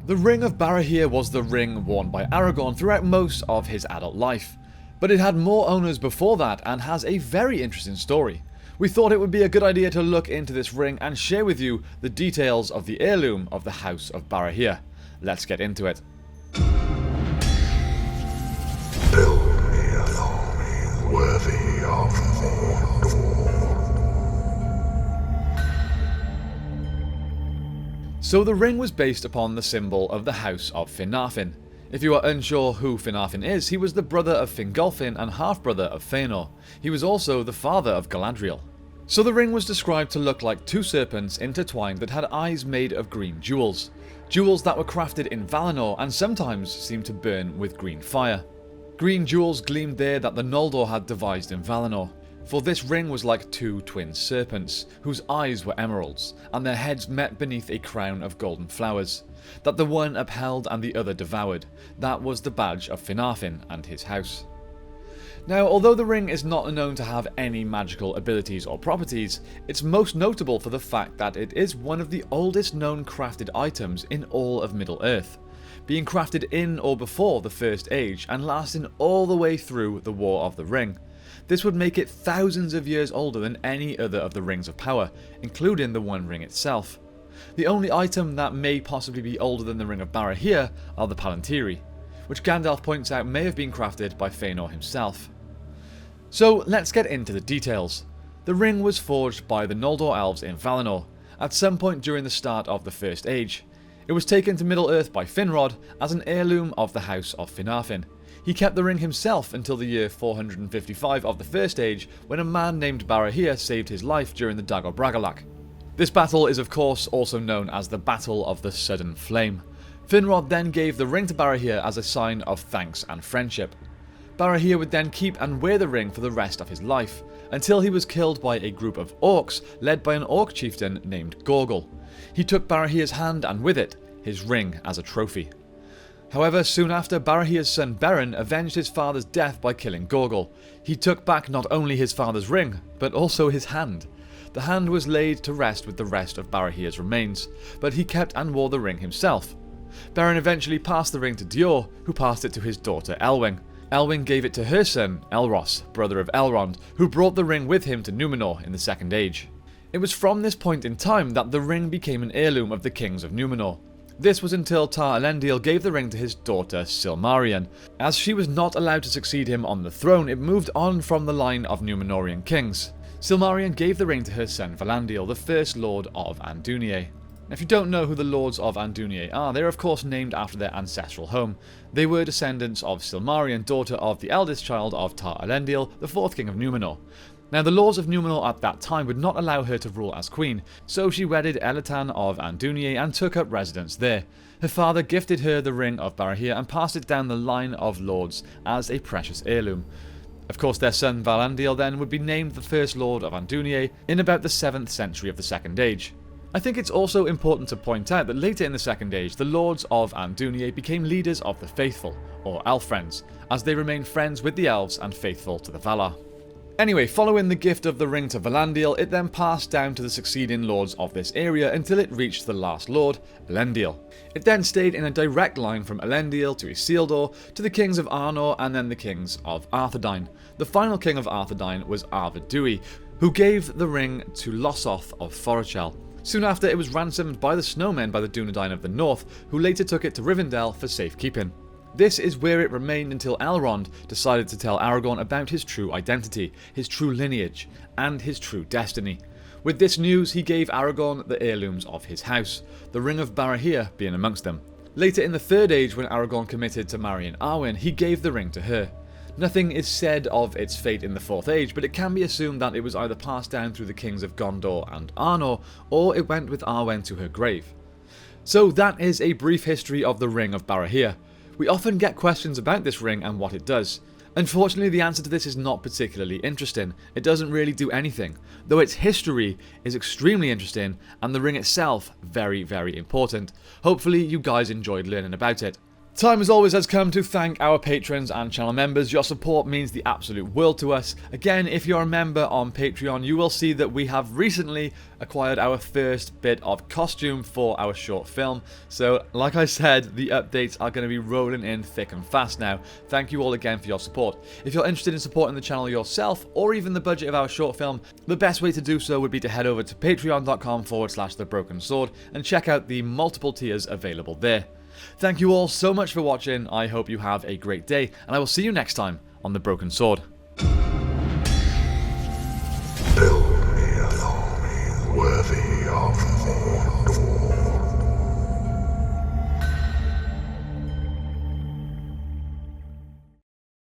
The Ring of Barahir was the ring worn by Aragorn throughout most of his adult life, but it had more owners before that and has a very interesting story. We thought it would be a good idea to look into this ring and share with you the details of the heirloom of the House of Barahir. Let's get into it. Build me an army worthy of Mordor. So the ring was based upon the symbol of the House of Finarfin. If you are unsure who Finarfin is, he was the brother of Fingolfin and half-brother of Fëanor. He was also the father of Galadriel. So the ring was described to look like two serpents intertwined that had eyes made of green jewels. Jewels that were crafted in Valinor and sometimes seemed to burn with green fire. Green jewels gleamed there that the Noldor had devised in Valinor. For this ring was like two twin serpents, whose eyes were emeralds, and their heads met beneath a crown of golden flowers, that the one upheld and the other devoured. That was the badge of Finarfin and his house. Now, although the ring is not known to have any magical abilities or properties, it's most notable for the fact that it is one of the oldest known crafted items in all of Middle-earth, being crafted in or before the First Age and lasting all the way through the War of the Ring. This would make it thousands of years older than any other of the Rings of Power, including the One Ring itself. The only item that may possibly be older than the Ring of Barahir are the Palantiri, which Gandalf points out may have been crafted by Fëanor himself. So let's get into the details. The ring was forged by the Noldor elves in Valinor, at some point during the start of the First Age. It was taken to Middle-earth by Finrod as an heirloom of the House of Finarfin. He kept the ring himself until the year 455 of the First Age, when a man named Barahir saved his life during the Dagor Bragollach. This battle is of course also known as the Battle of the Sudden Flame. Finrod then gave the ring to Barahir as a sign of thanks and friendship. Barahir would then keep and wear the ring for the rest of his life, until he was killed by a group of orcs led by an orc chieftain named Gorgol. He took Barahir's hand and with it, his ring as a trophy. However, soon after, Barahir's son Beren avenged his father's death by killing Gorgol. He took back not only his father's ring, but also his hand. The hand was laid to rest with the rest of Barahir's remains, but he kept and wore the ring himself. Beren eventually passed the ring to Dior, who passed it to his daughter Elwing. Elwing gave it to her son, Elros, brother of Elrond, who brought the ring with him to Númenor in the Second Age. It was from this point in time that the ring became an heirloom of the kings of Númenor. This was until Tar Elendil gave the ring to his daughter Silmarion. As she was not allowed to succeed him on the throne, it moved on from the line of Númenorian kings. Silmarion gave the ring to her son Valandil, the first Lord of Andúnië. If you don't know who the Lords of Andúnië are, they are of course named after their ancestral home. They were descendants of Silmarion, daughter of the eldest child of Tar Elendil, the fourth king of Númenor. Now, the laws of Númenor at that time would not allow her to rule as queen, so she wedded Elitan of Andúnië and took up residence there. Her father gifted her the Ring of Barahir and passed it down the line of lords as a precious heirloom. Of course, their son Valandil then would be named the first Lord of Andúnië in about the 7th century of the Second Age. I think it's also important to point out that later in the Second Age, the Lords of Andúnië became leaders of the Faithful, or Elf-Friends, as they remained friends with the elves and faithful to the Valar. Anyway, following the gift of the ring to Valandil, it then passed down to the succeeding lords of this area until it reached the last lord, Elendil. It then stayed in a direct line from Elendil to Isildur, to the kings of Arnor and then the kings of Arthedain. The final king of Arthedain was Arvedui, who gave the ring to Lossoth of Forochel. Soon after, it was ransomed by the snowmen by the Dunedain of the North, who later took it to Rivendell for safekeeping. This is where it remained until Elrond decided to tell Aragorn about his true identity, his true lineage, and his true destiny. With this news, he gave Aragorn the heirlooms of his house, the Ring of Barahir being amongst them. Later in the Third Age, when Aragorn committed to marrying Arwen, he gave the ring to her. Nothing is said of its fate in the Fourth Age, but it can be assumed that it was either passed down through the kings of Gondor and Arnor, or it went with Arwen to her grave. So that is a brief history of the Ring of Barahir. We often get questions about this ring and what it does. Unfortunately, the answer to this is not particularly interesting. It doesn't really do anything, though its history is extremely interesting and the ring itself very, very important. Hopefully you guys enjoyed learning about it. Time as always has come to thank our patrons and channel members. Your support means the absolute world to us. Again, if you're a member on Patreon, you will see that we have recently acquired our first bit of costume for our short film. So, like I said, the updates are going to be rolling in thick and fast now. Thank you all again for your support. If you're interested in supporting the channel yourself, or even the budget of our short film, the best way to do so would be to head over to patreon.com/thebroken sword and check out the multiple tiers available there. Thank you all so much for watching. I hope you have a great day, and I will see you next time on The Broken Sword.